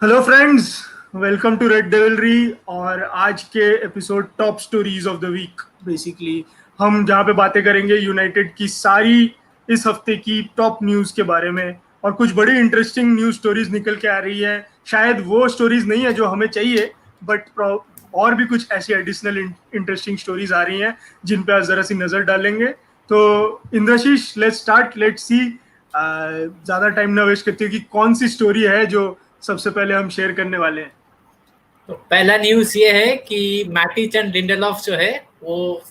Hello friends, welcome to red devilry. और आज के episode top stories of the week, basically हम जहाँ पे बातें करेंगे यूनाइटेड की सारी इस हफ्ते की टॉप न्यूज़ के बारे में। और कुछ बड़ी इंटरेस्टिंग न्यूज़ स्टोरीज निकल के आ रही है। शायद वो स्टोरीज नहीं है जो हमें चाहिए, बट और भी कुछ ऐसी एडिशनल इंटरेस्टिंग स्टोरीज आ रही हैं जिन पे आज जरा सी नज़र डालेंगे। तो इंद्रशीष, लेट्स स्टार्ट, लेट्स सी। ज़्यादा टाइम ना वेस्ट करते हुए कि कौन सी स्टोरी है जो सबसे पहले हम शेयर करने वाले हैं। तो पहला न्यूज ये है कि मैटिच एंड लिंडेलॉफ जो है वो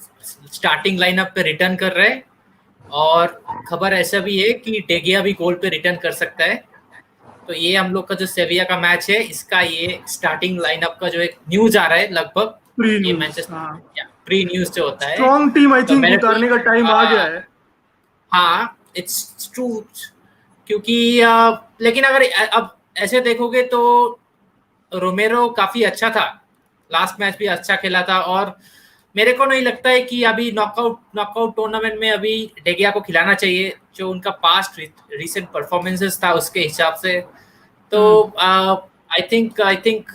स्टार्टिंग लाइनअप पे रिटर्न कर रहे हैं। और खबर ऐसा भी है कि डेगिया भी गोल पे रिटर्न कर सकता है। तो ये हम लोग का जो सेविया का मैच है, इसका ये स्टार्टिंग लाइनअप का जो एक न्यूज आ रहा है लगभग। प्री ये न्यूज, हाँ। मैनचेस्टर प्री न्यूज जो होता है। स्ट्रॉन्ग टीम आई तो थिंक मैंने उतारने का टाइम आ गया है। हाँ, इट्स ट्रू। क्योंकि लेकिन अगर अब ऐसे देखोगे तो रोमेरो काफी अच्छा था। लास्ट मैच भी अच्छा खेला था। और मेरे को नहीं लगता है कि अभी नॉकआउट टूर्नामेंट में अभी डेगिया को खिलाना चाहिए, जो उनका पास्ट रीसेंट परफॉर्मेंसेस था उसके हिसाब से। तो हम्म। आई थिंक तो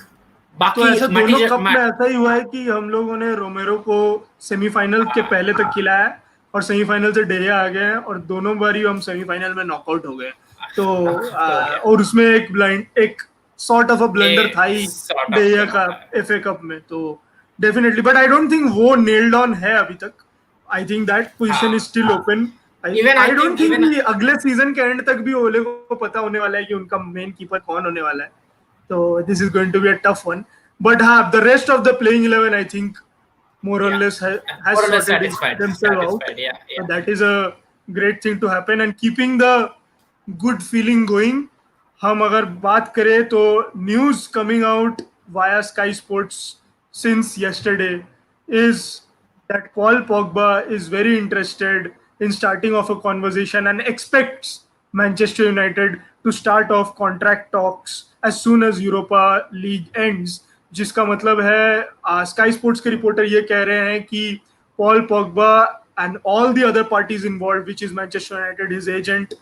बाकी ऐसा दोनों कप में ऐसा ही हुआ है कि हम लोगों ने रोमेरो को सेमीफाइनल के पहले तक खिलाया है, और सेमीफाइनल से डेया आ गए हैं, और दोनों बार ही हम सेमीफाइनल में नॉकआउट हो गए। तो हो गया और उसमें एक सॉर्ट ऑफ अ ब्लंडर था ए ही सॉर्ट ऑफ। डेया का एफए कप में। तो definitely, but I don't think वो नेल्ड ऑन है अभी तक। I think that position is हाँ, still open. I even I I don't think think even कि अगले सीजन के एंड तक भी ओले को पता होने वाला है कि उनका मेन कीपर कौन होने वाला है। So this is going to be a tough one. But the rest of the playing 11, I think, more or या less मोर has और less sorted themselves out. satisfied या So that is a great thing to happen, and keeping the good feeling going. हम अगर बात करें तो news coming out via Sky Sports since yesterday is that Paul Pogba is very interested in starting off a conversation and expects Manchester United to start off contract talks as soon as Europa League ends. जिसका मतलब है sky sports के reporter ये कह रहे हैं कि Paul Pogba and all the other parties involved, which is Manchester United, his agent,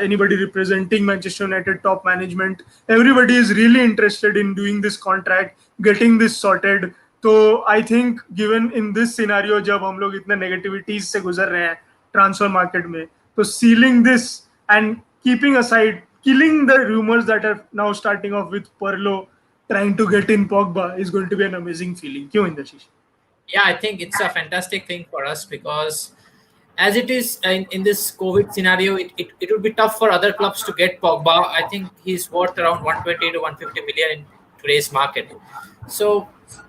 anybody representing Manchester United top management, everybody is really interested in doing this contract, getting this sorted. तो I think given in this scenario, जब हम लोग इतने negativities से गुजर रहे हैं transfer market में, तो ceiling this and keeping aside, killing the rumors that are now starting off with Perlo trying to get in Pogba is going to be an amazing feeling. क्यों इंद्रशीष? yeah, I think it's a fantastic thing for us because as it is in this COVID scenario, it would be tough for other clubs to get Pogba. I think he's worth around 120 to 150 million in today's market. So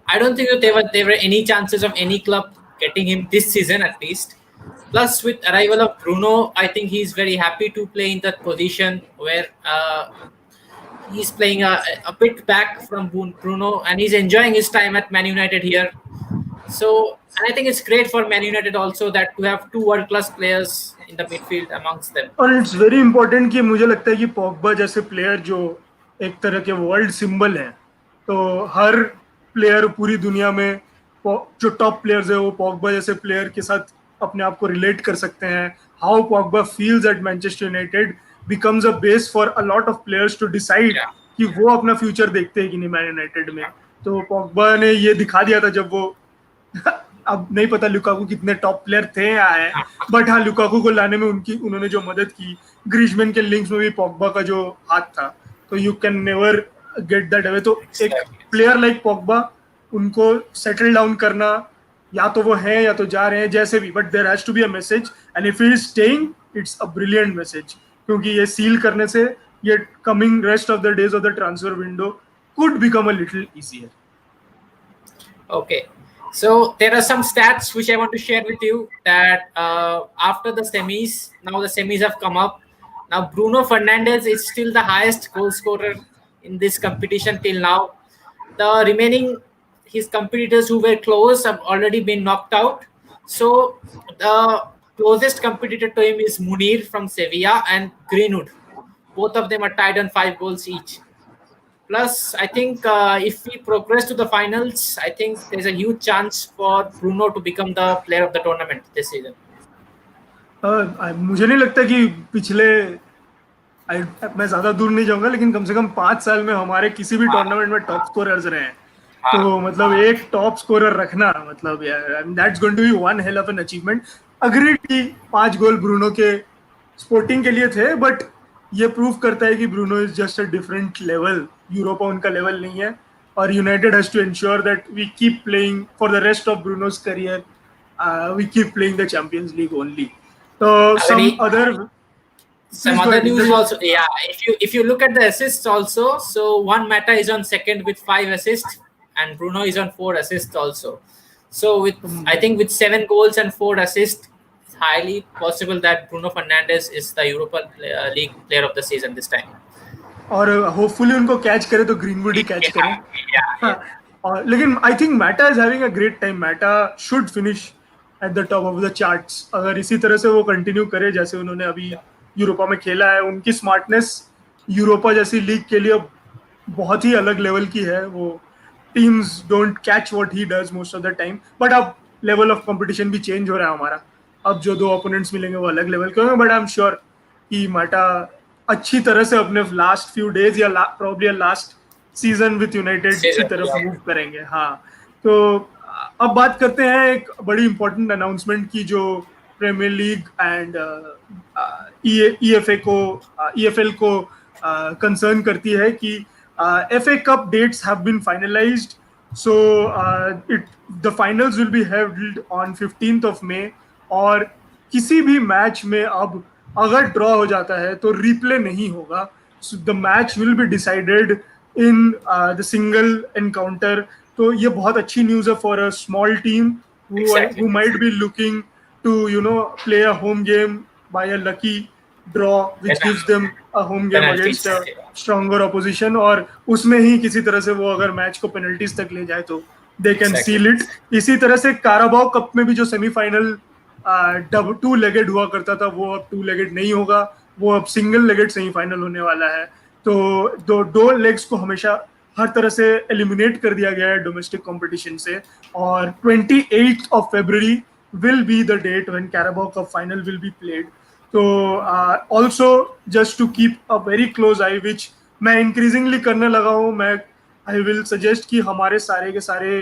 I don't think that there were any chances of any club getting him this season at least. Plus, with arrival of Bruno, I think he's very happy to play in that position where he's playing a bit back from Bruno, and he's enjoying his time at Man United here. So, and I think it's great for Man United also that to have two world-class players in the midfield amongst them. और it's very important कि मुझे लगता है कि Pogba जैसे player जो एक तरह के वर्ल्ड सिंबल हैं, तो हर प्लेयर पूरी दुनिया में जो टॉप प्लेयर्स है वो पॉगबा जैसे प्लेयर के साथ अपने आप को रिलेट कर सकते हैं. How Pogba feels at Manchester United becomes a base for a lot of players to decide Yeah. कि वो अपना फ्यूचर देखते हैं कि नहीं मैन यूनाइटेड में. तो पॉगबा ने ये दिखा दिया था जब वो अब नहीं पता लुकाकू कितने टॉप प्लेयर थे या है, बट हाँ, लुकाकू को लाने में उन्होंने जो मदद की, ग्रीजमैन के लिंक्स में भी पॉगबा का जो हाथ था, तो you can never get that away. तो एक Exactly. प्लेयर लाइक पॉगबा, उनको सेटल डाउन करना, या तो वो है या तो जा रहे हैं जैसे भी, but there has to be a message, and if he is staying it's a brilliant message, क्योंकि ये सील करने से ये coming rest of the days of the transfer window could become a little easier. Okay. So there are some stats which I want to share with you that after the semis, now the semis have come up. Now Bruno Fernandes is still the highest goal scorer in this competition till now. The remaining his competitors who were close have already been knocked out. So the closest competitor to him is Munir from Sevilla and Greenwood. Both of them are tied on 5 goals each. Plus, I think if we progress to the finals, I think there's a huge chance for Bruno to become the player of the tournament this season. मुझे नहीं लगता कि पिछले मैं ज्यादा दूर नहीं जाऊंगा, लेकिन कम से कम 5 साल में हमारे किसी भी हाँ टूर्नामेंट में टॉप स्कोरर्स रहे हैं। हाँ तो मतलब एक टॉप स्कोरर रखना, मतलब यार that's going to be one hell of an achievement. Agreed कि 5 गोल ब्रूनो के स्पोर्टिंग के लिए थे, बट ये प्रूव करता है कि Bruno is just a different level. Europa उनका लेवल नहीं है, और United has to ensure that we keep playing for the rest of Bruno's career, we keep playing the champions league only. तो अगर सम ये other, some please go other ahead. news is also, yeah, if you look at the assists also, so one Mata is on second with 5 assists and Bruno is on 4 assists also. So with, I think with 7 goals and 4 assists, it's highly possible that Bruno Fernandes is the Europa League player of the season this time. और hopefully उनको catch करे तो greenwood ही catch करे। Yeah, हाँ, और लेकिन I think meta is having a great time. Meta should finish at the top of the charts, अगर इसी तरह से वो कंटिन्यू करे जैसे उन्होंने अभी yeah. यूरोपा में खेला है। उनकी स्मार्टनेस यूरोपा जैसी लीग के लिए बहुत ही अलग लेवल की है। वो teams don't catch what he does most of the time, but अब लेवल ऑफ कंपटीशन भी चेंज हो रहा है हमारा। अब जो दो ओपोनेंट्स मिलेंगे वो अलग लेवल के होंगे, बट आई एम श्योर कि माटा अच्छी तरह से अपने लास्ट फ्यू डेज या probably last season with United की Season, तरफ yeah. मूव करेंगे। हाँ, तो अब बात करते हैं एक बड़ी इंपॉर्टेंट अनाउंसमेंट की, जो प्रीमियर लीग एंड ईएफएल को कंसर्न करती है कि FA Cup dates have been finalized. So the finals will be held on 15th of May. और किसी भी मैच में अब अगर ड्रॉ हो जाता है तो रिप्ले नहीं होगा। So the match will be decided in the single encounter. तो ये बहुत अच्छी न्यूज़ है for a small team Exactly. who might be looking to play a home game by a lucky draw which gives them a home game against Penalties. a Yeah. Stronger opposition, और उसमें ही किसी तरह से वो अगर match को penalties तक ले जाए तो they can Exactly. Seal it. इसी तरह से काराबाओ कप में भी जो सेमीफाइनल डब 2 लेगेड हुआ करता था, वो अब 2 लेगेड नहीं होगा, वो अब सिंगल लेगेड सेमीफाइनल होने वाला है। तो दो लेग्स को हमेशा हर तरह से एलिमिनेट कर दिया गया है डोमेस्टिक कंपटीशन से। और 28 of February will be the date when Carabao Cup final will be played. तो also just to keep a very close eye, which मैं इंक्रीजिंगली करने लगा हूँ। मैं आई विल सजेस्ट कि हमारे सारे के सारे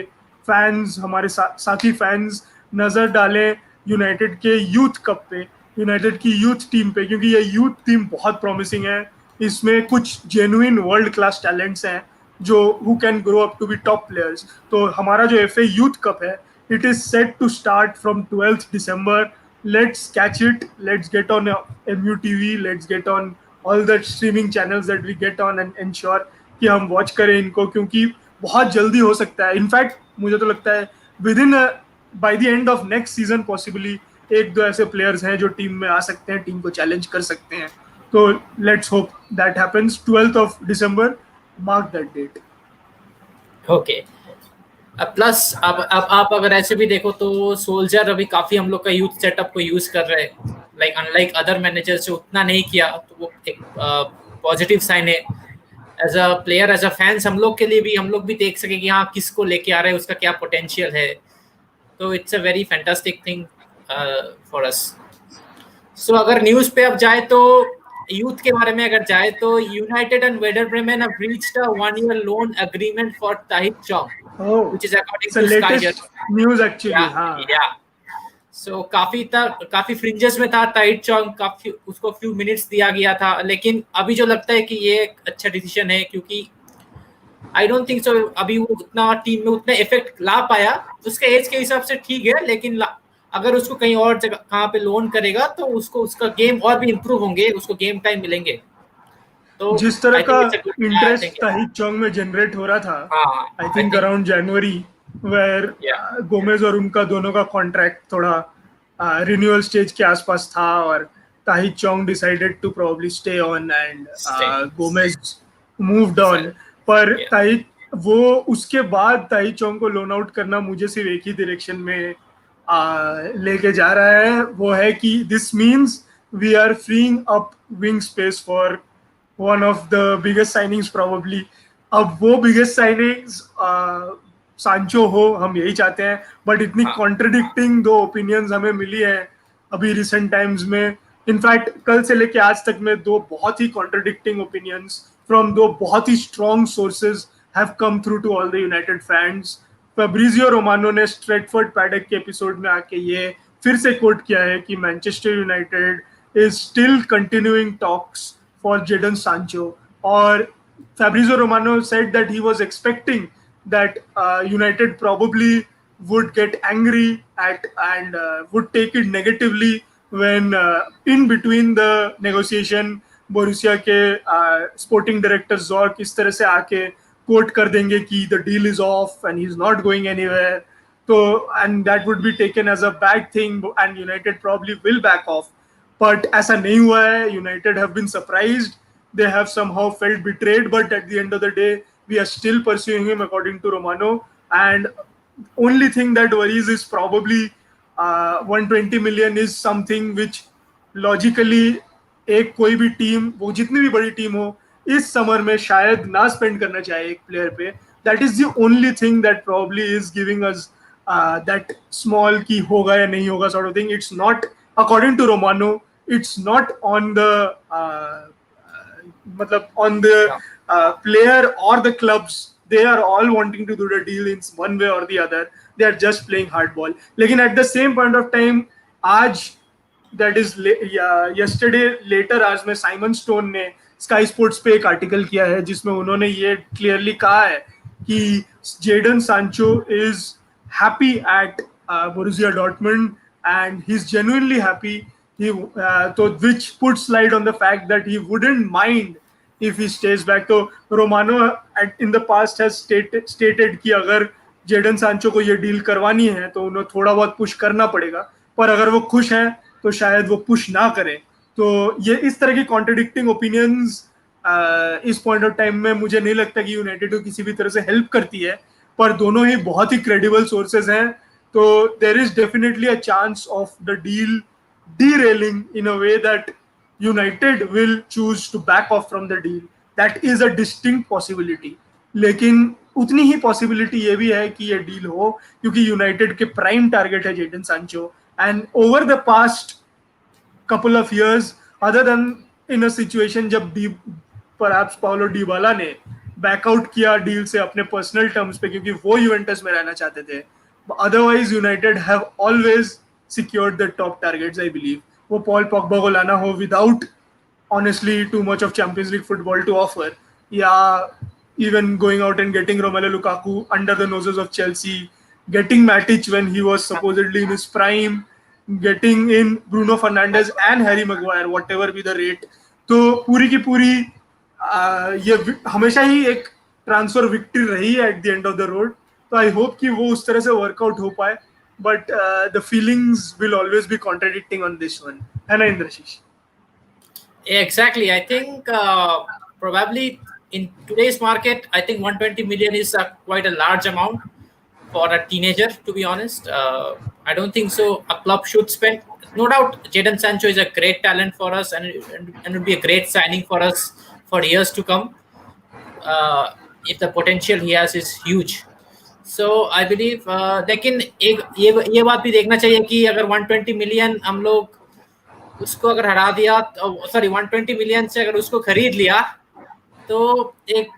फैंस, हमारे साथी फैंस नजर डालें यूनाइटेड के यूथ कप पे, यूनाइटेड की यूथ टीम पे, क्योंकि ये यूथ टीम बहुत प्रॉमिसिंग है। इसमें कुछ जेन्युइन वर्ल्ड क्लास टैलेंट्स हैं जो who can grow up to be top players. तो हमारा जो FA यूथ कप है, it is set to start from 12th December. Let's catch it. Let's get on MUTV. Let's get on all the streaming channels that we get on and ensure कि हम watch करें इनको, क्योंकि बहुत जल्दी हो सकता है। इनफैक्ट मुझे तो लगता है with in by the end of next season possibly एक दो ऐसे प्लेयर्स हैं जो टीम में आ सकते हैं, टीम को चैलेंज कर सकते हैं। तो let's hope that happens. 12th of December, mark that date. Okay. Plus अब आप अगर ऐसे भी देखो तो सोल्जर अभी काफी हम लोग का यूथ सेटअप को यूज कर रहे हैं, लाइक अनलाइक अदर मैनेजर से उतना नहीं किया, तो वो एक पॉजिटिव साइन है। As a player, as a fans, हम लोग के लिए भी, हम लोग भी देख सके कि हाँ किसको लेके आ रहे हैं, उसका क्या पोटेंशियल है। तो it's a very fantastic thing for us. So अगर न्यूज पे अब जाए तो यूथ के बारे में अगर जाए तो United and Werder Bremen have reached a 1 year loan agreement for Tahith Chong, oh, which is according it's to Sky latest Germany. News actually. Yeah, हाँ, yeah. So काफी फ्रिंजेस में था ताइट चौंग, काफी उसको फ्यू मिनट्स दिया गया था, लेकिन अभी जो लगता है कि ये एक अच्छा डिसीजन है, क्योंकि आई डोंट थिंक सो अभी वो उतना टीम में उतना इफेक्ट ला पाया। उसके एज के हिसाब से ठीक है, लेकिन अगर उसको कहीं और जगह कहाँ पे लोन करेगा तो उसको उसका गेम और भी इम्प्रूव होंगे, उसको गेम टाइम मिलेंगे। तो जिस तरह आई का think it's a good, I interest think. Tahith Chong में जनरेट हो रहा था, हाँ, I I think think, around January, where या गोमेज और उनका दोनों का कॉन्ट्रैक्ट थोड़ा रिन्यूअल स्टेज के आसपास था, और Tahith Chong decided to probably stay on and stay, Gomes moved on. Decide, पर या ताहिर, वो उसके बाद ताहिर चौंग को लोन आउट करना मुझे सिर्फ एक ही डायरेक्शन में लेके जा रहा है, वो है कि this means we are freeing up wing space for one of the biggest signings probably. अब वो बिगेस्ट साइनिंग्स सांचो हो, हम यही चाहते हैं, बट इतनी हाँ कॉन्ट्रडिक्टिंग दो ओपिनियंस हमें मिली है अभी रिसेंट टाइम्स में। इनफैक्ट कल से लेके आज तक में दो बहुत ही कॉन्ट्रडिक्टिंग ओपिनियंस फ्रॉम दो बहुत ही strong sources have come through to all the United fans. Fabrizio Romano ने स्ट्रेटफोर्ड पैडक के एपिसोड में आके ये फिर से कोट किया है कि Manchester United is still continuing talks for Jadon Sancho. और Fabrizio Romano said that he was expecting that United probably would get angry at and would take it negatively when in between the negotiation Borussia के sporting director Zorc इस तरह से आके quote कर देंगे कि the deal is off and he's not going anywhere. So and that would be taken as a bad thing and United probably will back off. But ऐसा नहीं हुआ है. United have been surprised. They have somehow felt betrayed, but at the end of the day, we are still pursuing him according to Romano. And only thing that worries is probably 120 million is something which logically एक कोई भी team वो जितनी भी बड़ी team हो इस summer में शायद ना स्पेंड करना चाहे एक प्लेयर पे. That is the only thing that probably is giving us that small की होगा या नहीं होगा sort of thing. It's not according to Romano. It's not on the matlab on the Yeah. player or the clubs. They are all wanting to do the deal in one way or the other. They are just playing hardball. Lekin at the same point of time, आज that is yesterday later आज में Simon stone ने sky sports पे एक article किया है जिसमें उन्होंने ये क्लियरली कहा है कि Jadon Sancho is happy at Borussia Dortmund and he's genuinely happy. So which puts light on the fact that he wouldn't mind if he stays back. तो Romano in the past has stated कि अगर Jadon Sancho को ये deal करवानी है तो उन्हें थोड़ा बहुत पुश करना पड़ेगा, पर अगर वो खुश हैं तो शायद वो पुश ना करें. तो ये इस तरह की कॉन्ट्रडिक्टिंग ओपिनियंस इस पॉइंट ऑफ टाइम में मुझे नहीं लगता कि यूनाइटेड को किसी भी तरह से हेल्प करती है, पर दोनों ही बहुत ही क्रेडिबल सोर्सेज हैं. तो there is definitely a chance of the deal derailing in a way that United will choose to back off from the deal. That is a distinct possibility. लेकिन उतनी ही पॉसिबिलिटी ये भी है कि ये डील हो क्योंकि यूनाइटेड के प्राइम टारगेट है Jadon Sancho. And over the past couple of years, other than in a situation जब perhaps Paulo Dybala ने बैकआउट किया डील से अपने पर्सनल टर्म्स पे क्योंकि वो यूवेंटस में रहना चाहते थे. Otherwise United have always secured the top targets, I believe. वो पॉल पॉगबा को लाना हो without honestly too much of Champions League football to offer, या even going out and getting Romelu Lukaku under the noses of Chelsea, getting Matic when he was supposedly in his prime, getting in Bruno Fernandes and Harry Maguire, whatever be the rate. तो पूरी की पूरी ये हमेशा ही एक transfer victory रही है at the end of the road. तो आई होप कि वो उस तरह से वर्कआउट हो पाए. But the feelings will always be contradicting on this one. है ना इंद्रशीष? Exactly. I think probably in today's market, I think 120 million is quite a large amount for a teenager, to be honest. I don't think so. A club should spend. No doubt, Jadon Sancho is a great talent for us and would be a great signing for us for years to come. If the potential he has is huge. So I believe लेकिन एक ये बात भी देखना चाहिए कि अगर 120 million हम लोग उसको अगर हरा दिया, सॉरी 120 मिलियन से अगर उसको खरीद लिया तो एक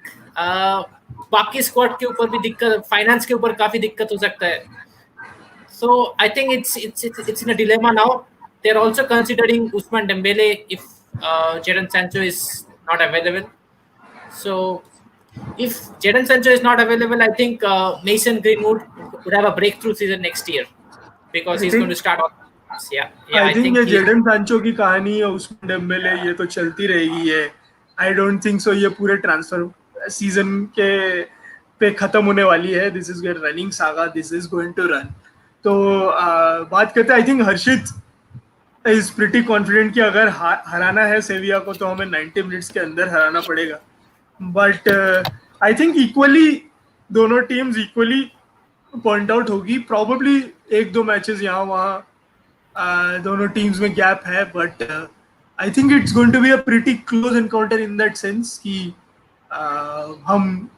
बाकी स्क्वाड के ऊपर भी दिक्कत, फाइनेंस के ऊपर काफी दिक्कत हो सकता है. So I think it's in a dilemma now. They are also considering Ousmane Dembele if Jadon Sancho is not available. So if Jadon Sancho is not available, I think Mason Greenwood would have a breakthrough season next year because he's going to start on. I think ये Jadon Sancho की कहानी है Ousmane Dembele ये तो चलती रहेगी है. I don't think so ये पूरे ट्रांसफर सीजन के पे खत्म होने वाली है. This is a running saga. This is going to run. तो बात करते हैं. I think Harshit is pretty confident कि अगर हराना है सेविया को तो हमें 90 मिनट्स के अंदर हराना पड़ेगा. बट आई थिंक इक्वली दोनों टीम्स इक्वली पॉइंट आउट होगी. प्रॉबली एक दो मैचेस यहाँ वहाँ दोनों टीम्स में गैप है, but I think it's going to be a pretty close encounter in that sense कि हम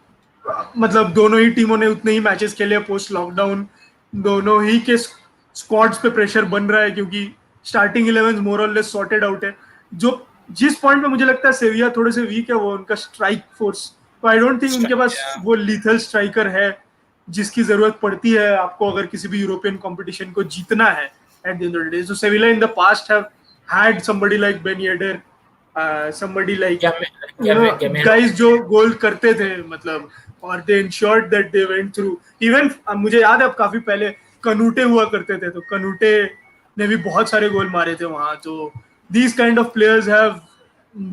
मतलब दोनों ही टीमों ने उतने ही मैचेस खेले पोस्ट लॉकडाउन. दोनों ही के स्क्वाड्स पे प्रेशर बन रहा है क्योंकि स्टार्टिंग 11 मोर और लेस सॉर्टेड आउट है। जो जिस पॉइंट पे मुझे लगता है सेविया थोड़े से वीक है वो उनका स्ट्राइक फोर्स। तो आई डोंट थिंक उनके पास Yeah. वो लीथल स्ट्राइकर है जिसकी जरूरत पड़ती है आपको अगर किसी भी यूरोपियन कंपटीशन को जीतना है at the end of the day. So Sevilla in the past have had somebody like Ben Yedder, somebody like you know Gamero. guys जो गोल करते थे मतलब, और they ensured that they went through. Even मुझे याद है अब काफी पहले कनूटे हुआ करते थे तो कनूटे ने भी बहुत सारे गोल मारे थे वहां। तो these kind of players have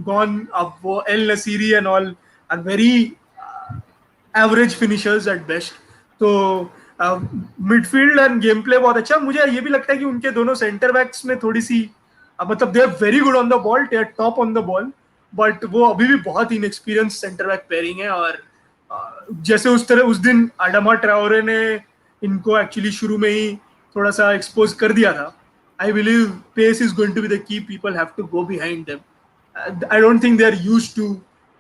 gone अब वो El Nesyri and all are very average finishers at best. तो मिडफील्ड एंड गेम प्ले बहुत अच्छा। मुझे ये भी लगता है कि उनके दोनों सेंटर बैक्स में थोड़ी सी मतलब they are very good on the ball, they are top on the ball, but वो अभी भी बहुत इनएक्सपीरियंस सेंटर बैक पेयरिंग है। और जैसे उस तरह उस दिन आडामा ट्राओरे ने इनको एक्चुअली शुरू में ही थोड़ा सा एक्सपोज कर दिया था। I believe pace is going to be the key, people have to go behind them. I don't think they're used to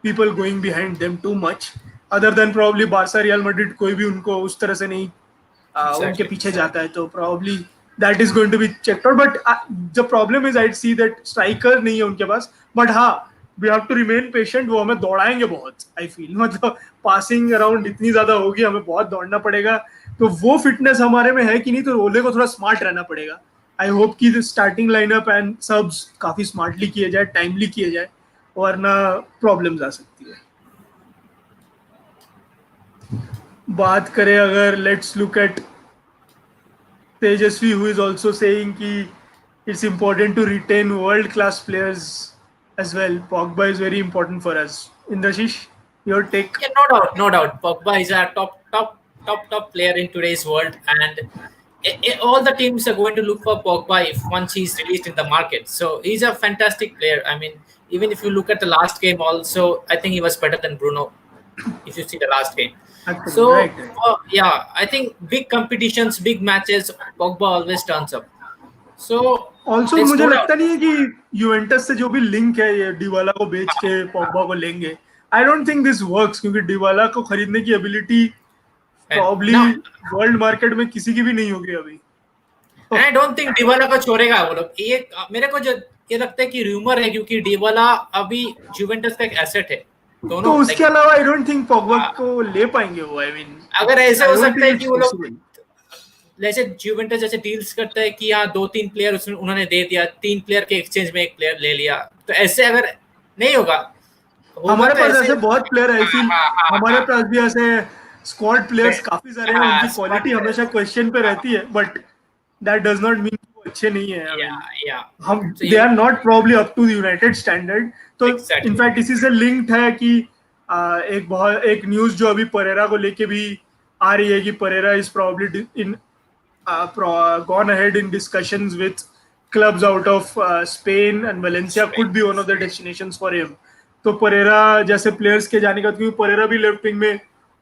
people going behind them too much. Other than probably Barca, Real Madrid, कोई भी उनको उस तरह से नहीं उनके Exactly. पीछे जाता है। तो probably that is going to be checked out. But the problem is I see that striker नहीं है उनके पास। But हाँ, we have to remain patient. वो हमें दौड़ाएंगे बहुत। I feel मतलब passing around इतनी ज्यादा होगी, हमें बहुत दौड़ना पड़ेगा। तो वो फिटनेस हमारे में है कि नहीं, तो ओले को थोड़ा स्मार्ट रहना पड़ेगा। आई होप कि स्टार्टिंग लाइनअप एंड सब्स काफी स्मार्टली किए जाए, टाइमली किए जाए, वरना प्रॉब्लम्स आ सकती है। बात करें अगर, let's look at Tejashwi who is also saying कि it's important to retain world class players as well. Pogba is very important for us. Indrashish, your take? Yeah, no doubt, no doubt. Pogba is a top player in today's world, and all the teams are going to look for Pogba if once he's released in the market. So he's a fantastic player. I mean, even if you look at the last game, also I think he was better than Bruno. If you see the last game, Actually, so right. yeah, I think big competitions, big matches, Pogba always turns up. So also there's मुझे no doubt. लगता नहीं है कि Juventus से जो भी link है ये डिवाला को बेच के पॉगबा को लेंगे। आई डोंट थिंक दिस वर्क्स, क्योंकि डिवाला को खरीदने की ability And probably now world market में किसी की भी नहीं होगी अभी। तो आई डोंट थिंक डिबाला को छोड़ेगा वो लोग। ये मेरे को जो ये लगता है कि रूमर है, क्योंकि डिबाला अभी जुवेंटस का एक एसेट है तो दोनों उसके लाइक। अलावा आई डोंट थिंक पॉगबा को ले पाएंगे वो। आई मीन अगर ऐसे आई हो डोंट सकता थिंक है कि इट्स वो लोग पॉसिबल। जैसे जुवेंटस जैसे डील्स करता है कि यहाँ 2-3 प्लेयर उन्होंने दे दिया, 3 प्लेयर के एक्सचेंज में एक प्लेयर ले लिया, तो ऐसे अगर नहीं होगा होगा हमारे तो पास ऐसे। ऐसे बहुत प्लेयर है। आई फील हाँ हाँ हमारे हाँ पास भी ऐसे स्क्वाड प्लेयर्स काफी सारे हैं, हाँ उनकी क्वालिटी स्पॉट। हमेशा क्वेश्चन पे रहती है, but that does not mean वो अच्छे नहीं है। आई या मीन या हम so they you are not probably up to the United standard. तो एग्जैक्टली। इनफैक्ट इसी से लिंक्ड है कि एक न्यूज जो अभी परेरा को लेके भी आ रही है कि Pereira is probably in gone ahead in discussions with clubs out of Spain, and Valencia could be one of the destinations for him. तो परेरा जैसे प्लेयर्स के जाने का, क्योंकि परेरा भी लेफ्ट विंग में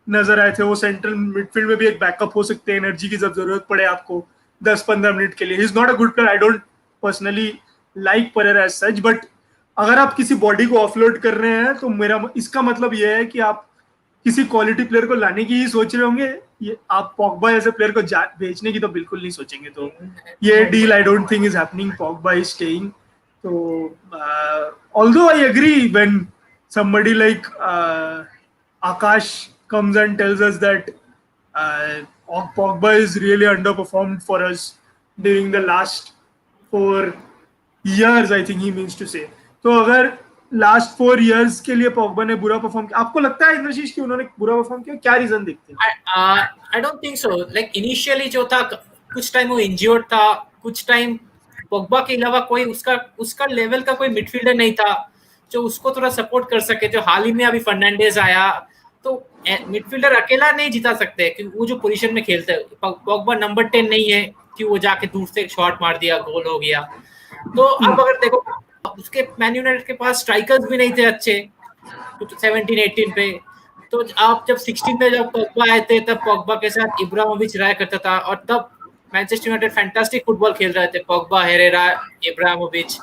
नजर आए थे, वो सेंट्रल मिडफील्ड में भी एक बैकअप हो सकते हैं एनर्जी की जब जरूरत पड़े आपको 10-15 मिनट के लिए। He is not a good player. I don't personally like Pereira as such, but अगर आप किसी बॉडी को ऑफलोड कर रहे हैं तो मेरा इसका मतलब यह है कि आप किसी क्वालिटी प्लेयर को लाने की ही सोच रहे होंगे। ये आप पॉगबा जैसे प्लेयर को बेचने की तो बिल्कुल नहीं सोचेंगे। तो ये deal I don't think is happening. Pogba is staying. तो although I agree when somebody like Akash comes and tells us that Pogba is really underperformed for us during the last 4 years, I think he means to say. तो अगर last 4 years के लिए Pogba ने बुरा perform किया, आपको लगता है इंद्रशीष कि उन्होंने बुरा परफॉर्म किया? क्या रीजन देखते हैं? आई don't think so. Like initially जो था, कुछ टाइम वो इंज्योर्ड था, कुछ टाइम पोग्बा के अलावा कोई उसका उसका लेवल का कोई मिडफील्डर नहीं था जो उसको थोड़ा सपोर्ट कर सके। जो हाल ही में अभी फर्नांडेज आया, तो मिडफील्डर अकेला नहीं जिता सकते क्योंकि वो जो पोजीशन में खेलते हैं। पोग्बा नंबर 10 नहीं है कि वो जाके दूर से एक शॉट मार दिया गोल हो गया। तो अब अगर देखो, उसके मैन यूनाइटेड के पास स्ट्राइकर्स भी नहीं थे अच्छे 17-18 पे। तो आप जब 16 में जब पोग्बा आए थे, तब पोग्बा के साथ इब्राहिमोविच रहा करता था, और तब मैनचेस्टर यूनाइटेड फैंटास्टिक फुटबॉल खेल रहे थे। Pogba, Herrera, Ibrahimovic.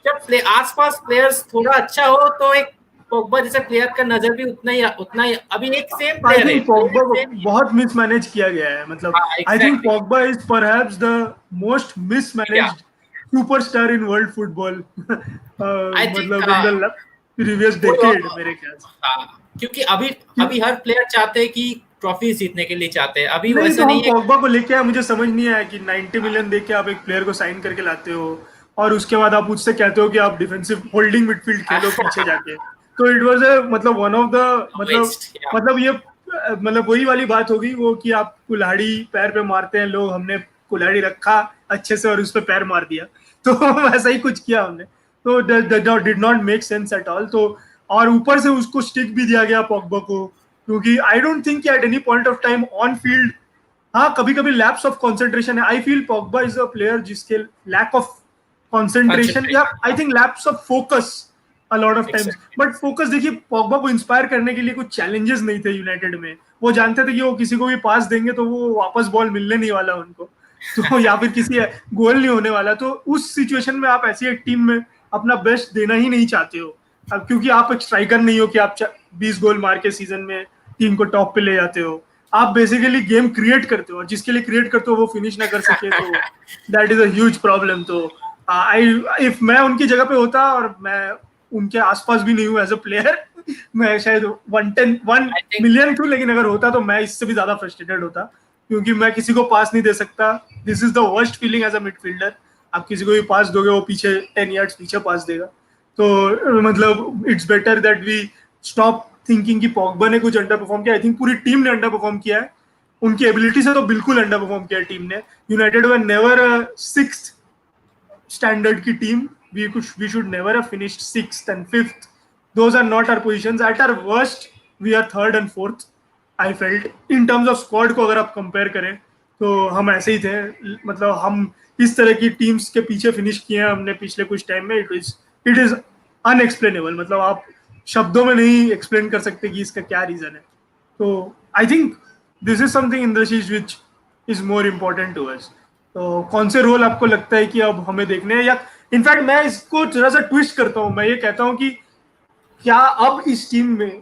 जब आसपास प्लेयर्स थोड़ा अच्छा हो तो एक पोग्बा जैसे प्लेयर का नजर भी उतना ही अभी एक सेम आई प्लेयर है, थिंक पॉगबा प्लेयर को सेम ही है। बहुत मिसमैनेज किया गया है। मतलब हाँ I think exactly. Pogba is perhaps the most या mismanaged superstar in world football I think मतलब इन द प्रीवियस कोई डेकेड और, मेरे ख्याल से। हाँ, क्योंकि अभी अभी हर प्लेयर चाहते हैं कि ट्रॉफी जीतने के लिए चाहते हैं, अभी नहीं वैसा तो हम नहीं है। पॉगबा को लेके आए, मुझे समझ नहीं आया कि 90 मिलियन दे के आप एक प्लेयर को साइन करके लाते हो और उसके बाद आप उससे कहते हो कि आप डिफेंसिव होल्डिंग मिडफील्ड खेलो पीछे जाके। तो इट वाज ए मतलब वन ऑफ द मतलब वेस्ट या मतलब ये मतलब वही वाली बात होगी वो कि आप कुल्हाड़ी पैर पे मारते हैं लोग, हमने कुल्हाड़ी रखा अच्छे से और उस पर पैर मार दिया। तो वैसा ही कुछ किया हमने। तो did not make sense at all. तो और ऊपर से उसको स्टिक भी दिया गया पॉगबा को, क्योंकि आई don't think at any point of time on field, हाँ कभी कभी लैप्स ऑफ कंसंट्रेशन है। I feel Pogba is a player जिसके लैक ऑफ कंसंट्रेशन या concentration. I think lapse of focus a lot of times. Exactly. But focus देखिए, Pogba को inspire करने के लिए कुछ चैलेंजेस नहीं थे यूनाइटेड में। वो जानते थे कि वो किसी को भी पास देंगे तो वो वापस बॉल मिलने नहीं वाला उनको, तो या फिर किसी गोल नहीं होने वाला। तो उस सिचुएशन में आप ऐसी एक टीम में अपना बेस्ट देना ही नहीं चाहते हो। अब क्योंकि आप एक स्ट्राइकर नहीं हो कि आप 20 गोल मार के सीजन में टीम को टॉप पे ले जाते हो। आप बेसिकली गेम क्रिएट करते हो और जिसके लिए क्रिएट करते हो वो फिनिश ना कर सके तो that is a huge problem. तो आई इफ मैं उनकी जगह पे होता और मैं उनके आसपास भी नहीं हूँ एज अ प्लेयर, मैं शायद 110 one I think million too, लेकिन अगर होता तो मैं इससे भी ज्यादा फ्रस्ट्रेटेड होता, क्योंकि मैं किसी को पास नहीं दे सकता। This is the worst feeling as a midfielder. आप किसी को भी पास दोगे वो पीछे 10 यार्ड्स पीछे पास देगा। तो मतलब it's better that we stop thinking कि पॉगबा ने कुछ अंडर परफॉर्म किया। आई थिंक पूरी टीम ने अंडर परफॉर्म किया है। उनकी एबिलिटी से तो बिल्कुल अंडर परफॉर्म किया है टीम ने। United were never six standard ki team. We should never have finished sixth and fifth. Those are not our positions. At our worst, we are third and fourth. I felt in terms of squad को अगर आप compare करें तो हम ऐसे ही थे। मतलब हम इस तरह की टीम्स के पीछे फिनिश किए हैं हमने पिछले कुछ टाइम में। It is unexplainable. मतलब आप शब्दों में नहीं एक्सप्लेन कर सकते कि इसका क्या रीजन है। तो I think this is something in the चीज which is more important to us. तो कौन से रोल आपको लगता है कि अब हमें देखने हैं, या इनफैक्ट मैं इसको थोड़ा सा ट्विस्ट करता हूँ, मैं ये कहता हूँ कि क्या अब इस टीम में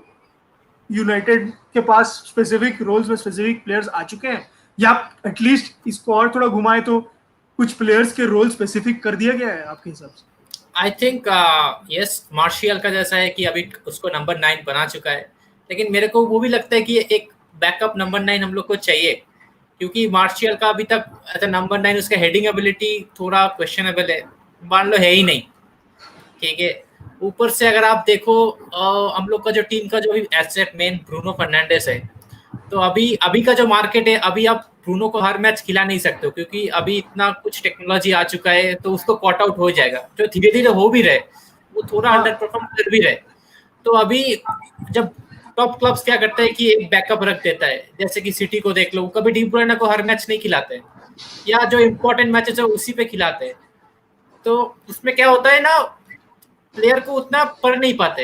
यूनाइटेड के पास स्पेसिफिक रोल्स में स्पेसिफिक प्लेयर्स आ चुके हैं, या एटलीस्ट इसको और थोड़ा घुमाए तो कुछ प्लेयर्स के रोल स्पेसिफिक कर दिया गया है आपके हिसाब से? आई थिंक यस, मार्शियल का जैसा है कि अभी उसको नंबर 9 बना चुका है, लेकिन मेरे को वो भी लगता है कि एक बैकअप नंबर 9 हम लोग को चाहिए, क्योंकि मार्शियल का अभी तक एज नंबर 9 उसका हेडिंग एबिलिटी थोड़ा क्वेश्चनेबल है, मान लो है ही नहीं। ठीक है, ऊपर से अगर आप देखो हम लोग का जो टीम का जो एसेट मेन ब्रूनो फर्नांडिस है, तो अभी अभी का जो मार्केट है, अभी आप ब्रूनो को हर मैच खिला नहीं सकते हो, क्योंकि अभी इतना कुछ टेक्नोलॉजी आ चुका है, तो उसको कॉट आउट हो जाएगा, जो धीरे धीरे हो भी रहे, वो थोड़ा अंडर हाँ परफॉर्म कर भी रहे। तो अभी जब टॉप क्लब्स क्या करते हैं कि एक बैकअप रख देता है, जैसे कि सिटी को देख लो, कभी डी ब्रुयने को हर मैच नहीं खिलाते हैं, या जो इंपॉर्टेंट मैचेस है उसी पे खिलाते हैं। तो उसमें क्या होता है ना, प्लेयर को उतना पढ़ नहीं पाते।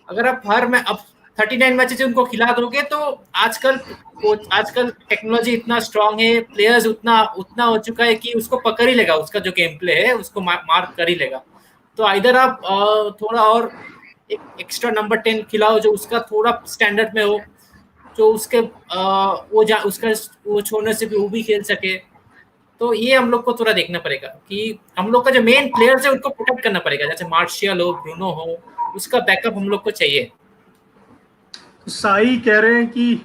अगर आप हर में अब 39 मैचेस उनको खिला दोगे, तो आजकल कोच, आजकल टेक्नोलॉजी इतना स्ट्रांग है, प्लेयर्स उतना उतना हो चुका है कि उसको पकड़ ही लेगा, उसका जो गेम प्ले है उसको मार्क कर ही लेगा। तो इधर आप थोड़ा और एक एक्स्ट्रा नंबर 10 खिलाओ, जो उसका थोड़ा स्टैंडर्ड में हो, जो उसके उसका वो छोड़ने से भी वो भी खेल सके। तो ये हम लोग को थोड़ा देखना पड़ेगा कि हम लोग का जो मेन प्लेयर्स है उनको प्रोटेक्ट करना पड़ेगा, जैसे मार्शियल हो, ब्रूनो हो, उसका बैकअप हम लोग को चाहिए। तो साई कह रहे हैं कि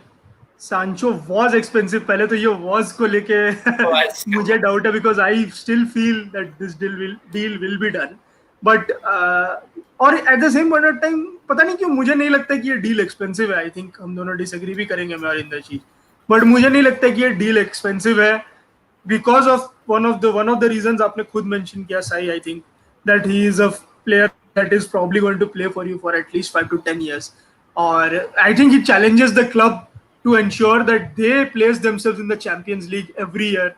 सांचो वॉज एक्सपेंसिव। पहले तो ये वॉज को लेके तो आज मुझे डाउट है, because I still feel that this deal will be done. But और at the same point of time पता नहीं क्यों मुझे नहीं लगता कि ये डील एक्सपेंसिव है। आई थिंक हम दोनों डिसएग्री भी करेंगे मैं और इंदर चीज, बट मुझे नहीं लगता कि ये डील एक्सपेंसिव है because of one of the reasons आपने खुद मेंशन किया साई। आई think that he is a player that is probably going to play for you for at least 5 to 10 years. Or I think he challenges the club to ensure that they place themselves in the Champions League every year,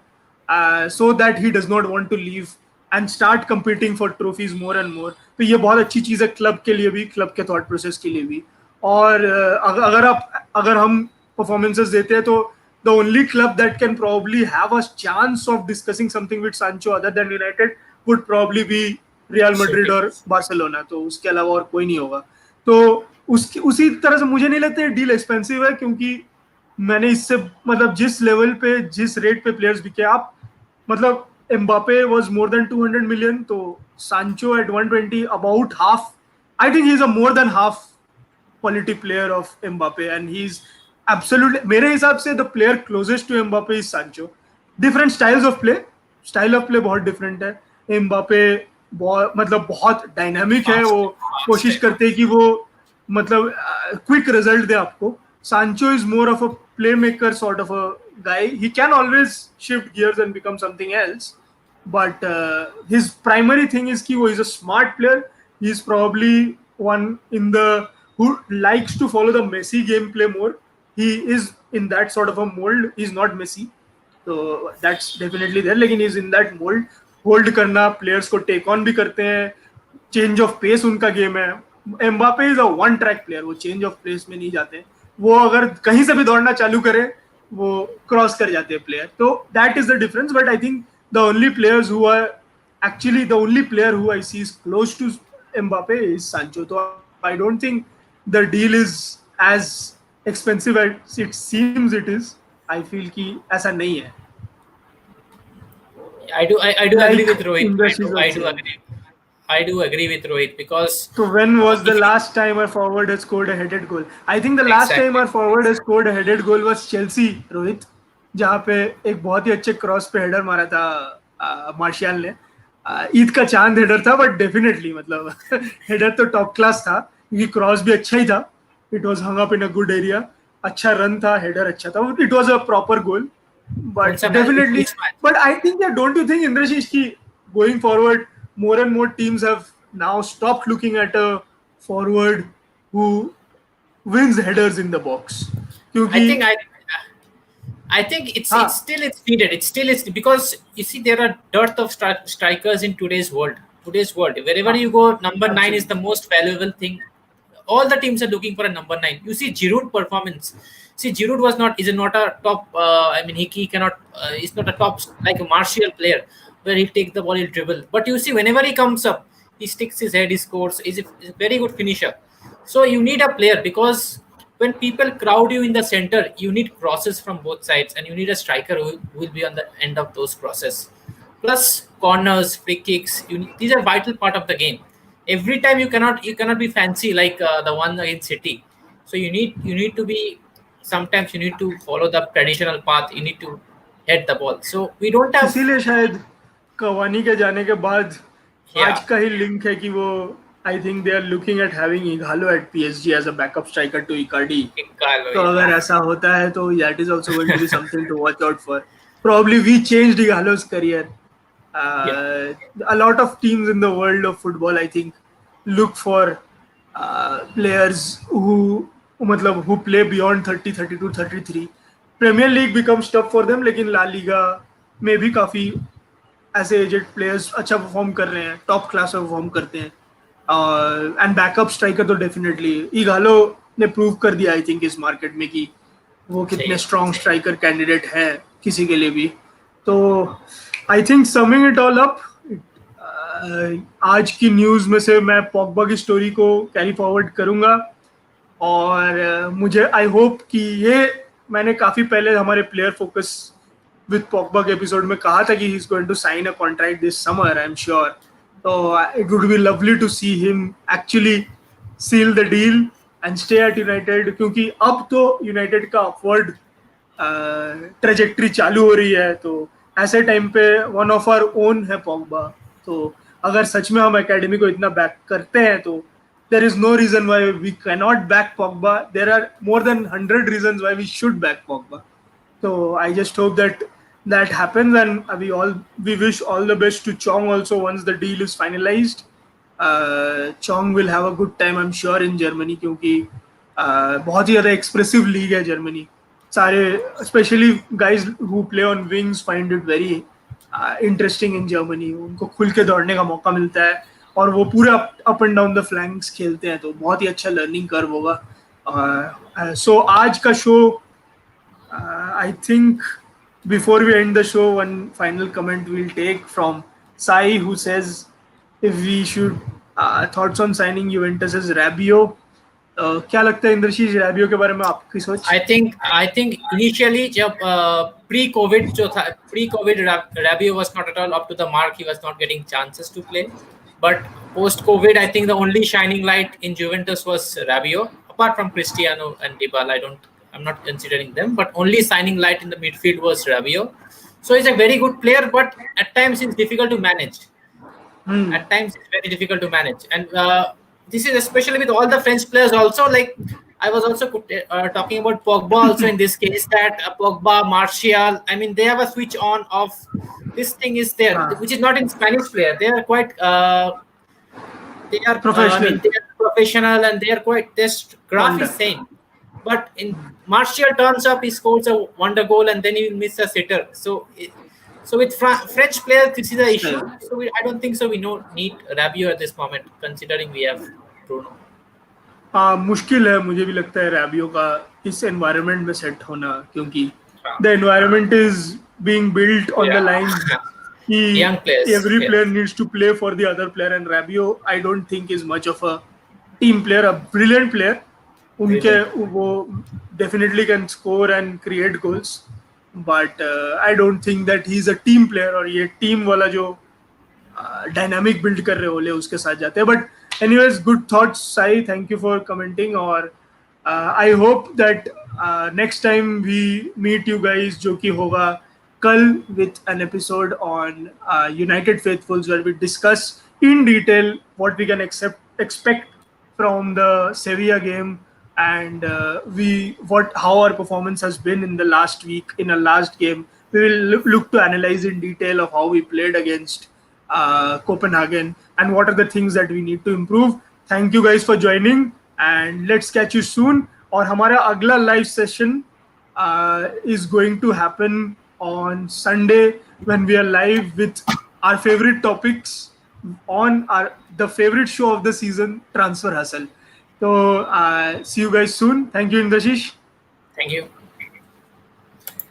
so that he does not want to leave and start competing for trophies more and more. तो ये बहुत अच्छी चीज़ है club के लिए भी, club के thought process के लिए भी। और अगर हम परफॉर्मेंसेस देते हैं तो the only club that can probably have a chance of discussing something with Sancho other than United would probably be real Madrid City। और बार्सिलोना। तो उसके अलावा और कोई नहीं होगा। तो उसकी उसी तरह से मुझे नहीं लगता डील एक्सपेंसिव है, क्योंकि मैंने इससे मतलब जिस लेवल पे जिस रेट पे प्लेयर्स बिके, आप मतलब Mbappe was more than 200 million. So Sancho at 120, about half. I think he's a more than half quality player of Mbappe, and he's absolutely. मेरे हिसाब से the player closest to Mbappe is Sancho. Different styles of play, style of play बहुत different है. Mbappe बहुत मतलब बहुत dynamic है. वो Fast, fast. कोशिश करते हैं कि वो मतलब क्विक रिजल्ट दे आपको. Sancho is more of a playmaker sort of a guy. He can always shift gears and become something else, but his primary thing is कि वो is a smart player. He's probably one in the who likes to follow the Messi gameplay more. He is in that sort of a mold. He's not Messi, so that's definitely there. लेकिन he's in that mold. Hold करना, players को take on भी करते हैं. Change of pace उनका game है. Mbappe is a one track player. वो change of pace में नहीं जाते. वो अगर कहीं से भी दौड़ना चालू करे वो क्रॉस कर जाते हैं प्लेयर. तो that is the difference. But I think the only players who are actually the only player who I see is close to Mbappe is Sancho. So I don't think the deal is as expensive as it seems it is. I feel कि ऐसा नहीं है. I do agree Like with Rohit. Indra is also. I do agree with Rohit because So when was the if you, last time our forward has scored a headed goal? I think the last time exactly. our forward has scored a headed goal was Chelsea, Rohit, जहाँ पे एक बहुत ही अच्छे cross पे header मारा था martial ने. ईद का चांद हेडर था, बट डेफिनेटली मतलब हेडर तो टॉप क्लास था क्योंकि क्रॉस भी अच्छा ही था. It was hung up in a good area. अच्छा रन था, हेडर अच्छा था. इट वाज अ प्रॉपर गोल. कौन But सा match definitely, which match? but I think that don't you think Indrashish ki going forward, more and more teams have now stopped looking at a forward who wins headers in the box. I क्योंकि think I think it's हाँ, still it's needed. It's still it's because you see there are dearth of strikers in today's world. Today's world, wherever हाँ, you go, number nine is the absolutely. most valuable thing. All the teams are looking for a number nine. You see Giroud performance. See Giroud was not is not a top. I mean he cannot. He's not a top like a Martial player where he'll take the ball, he'll dribble. But you see whenever he comes up, he sticks his head, he scores. He's a very good finisher. So you need a player because when people crowd you in the center, you need crosses from both sides, and you need a striker who will be on the end of those crosses. Plus corners, free kicks. These are vital part of the game. Every time you cannot be fancy like the one against City. So you need to be. Sometimes you need to follow the traditional path. You need to head the ball. So we don't have. इसीलिए शायद Cavani के जाने के बाद आज Yeah, का ही link है कि वो I think they are looking at having Ighalo at PSG as a backup striker to Icardi. Carlo, तो yeah, अगर ऐसा होता है तो that is also going to be something to watch out for. Probably we changed Igalo's career. yeah. A lot of teams in the world of football, I think, look for players who मतलब who play beyond 30, 32, 33. Premier League becomes tough for them, लेकिन La Liga में भी काफी ऐसे aged players अच्छा perform कर रहे हैं, टॉप क्लास में परफॉर्म करते हैं. एंड बैकअप स्ट्राइकर तो डेफिनेटली इगालो ने प्रूव कर दिया आई थिंक इस मार्केट में कि वो कितने Say, स्ट्रॉन्ग स्ट्राइकर कैंडिडेट हैं किसी के लिए भी. तो I think summing it all up, आज की न्यूज़ में से मैं पॉगबा की स्टोरी को कैरी फॉरवर्ड करूंगा. और मुझे आई होप कि ये मैंने काफ़ी पहले हमारे प्लेयर फोकस विद पॉगबा के एपिसोड में कहा था कि he is going to sign a contract this summer, I am sure. तो it would be lovely to see him actually seal the deal and stay at United. क्योंकि अब तो United का अपवर्ड ट्रेजेक्ट्री चालू हो रही है. तो ऐसे टाइम पे वन ऑफ आवर ओन है पॉगबा. तो अगर सच में हम एकेडमी को इतना बैक करते हैं तो there is no reason why we cannot back Pogba. There are more than 100 reasons why we should back Pogba. So I just hope that that happens, and we wish all the best to Chong also once the deal is finalized. Chong will have a good time, I'm sure, in Germany क्योंकि बहुत ही ज़्यादा expressive league है Germany. सारे specially guys who play on wings find it very interesting in Germany. उनको खुल के दौड़ने का मौका मिलता है और वो पूरा up and down the flanks खेलते हैं. तो बहुत ही अच्छा लर्निंग कर्व होगा. सो आज का show, I think before we end the show, one final comment we'll take from Sai, who says if we should thoughts on signing Juventus's Rabiot. क्या लगता है इंद्रशीष रैबियो के बारे में आपकी सोच? I think initially जब pre-COVID जो था, pre-COVID Rabiot was not at all up to the mark. He was not getting chances to play. But post-COVID, I think the only shining light in Juventus was Rabiot. Apart from Cristiano and Dybala, I'm not considering them. But only shining light in the midfield was Rabiot. So he's a very good player, but at times it's difficult to manage. Hmm. At times it's very difficult to manage, and this is especially with all the French players also. Like I was also talking about Pogba also in this case, that Pogba, Martial, I mean, they have a switch on off. This thing is there, हाँ, which is not in Spanish player. They are quite they are I professional mean, they are professional, and they are quite, their graph wonder. is same. But in Martial turns up, he scores a wonder goal, and then he will miss a sitter. So with French players, this is the issue. So I don't think so. We don't need Rabiot at this moment, considering we have Bruno. हाँ, मुश्किल है, मुझे भी लगता है रैबियो का इस environment में सेट होना, क्योंकि the environment is being built on the Yeah, line कि young players. every Yes, player needs to play for the other player, and Rabio I don't think is much of a team player, a brilliant player. उनके brilliant. वो definitely can score and create goals, but I don't think that he's a team player, और ये team वाला जो dynamic build कर रहे होले उसके साथ जाते हैं. But anyways, good thoughts Sai, thank you for commenting. और I hope that next time we meet you guys, जो कि होगा कल, with an episode on United Faithfuls, where we discuss in detail what we can expect from the Sevilla game, and we what how our performance has been in the last week in a last game. We will look to analyze in detail of how we played against Copenhagen and what are the things that we need to improve. Thank you guys for joining, and let's catch you soon. और हमारा अगला live session is going to happen on Sunday, when we are live with our favorite topics on the favorite show of the season, Transfer Hustle. So see you guys soon. Thank you, Indrashish. Thank you.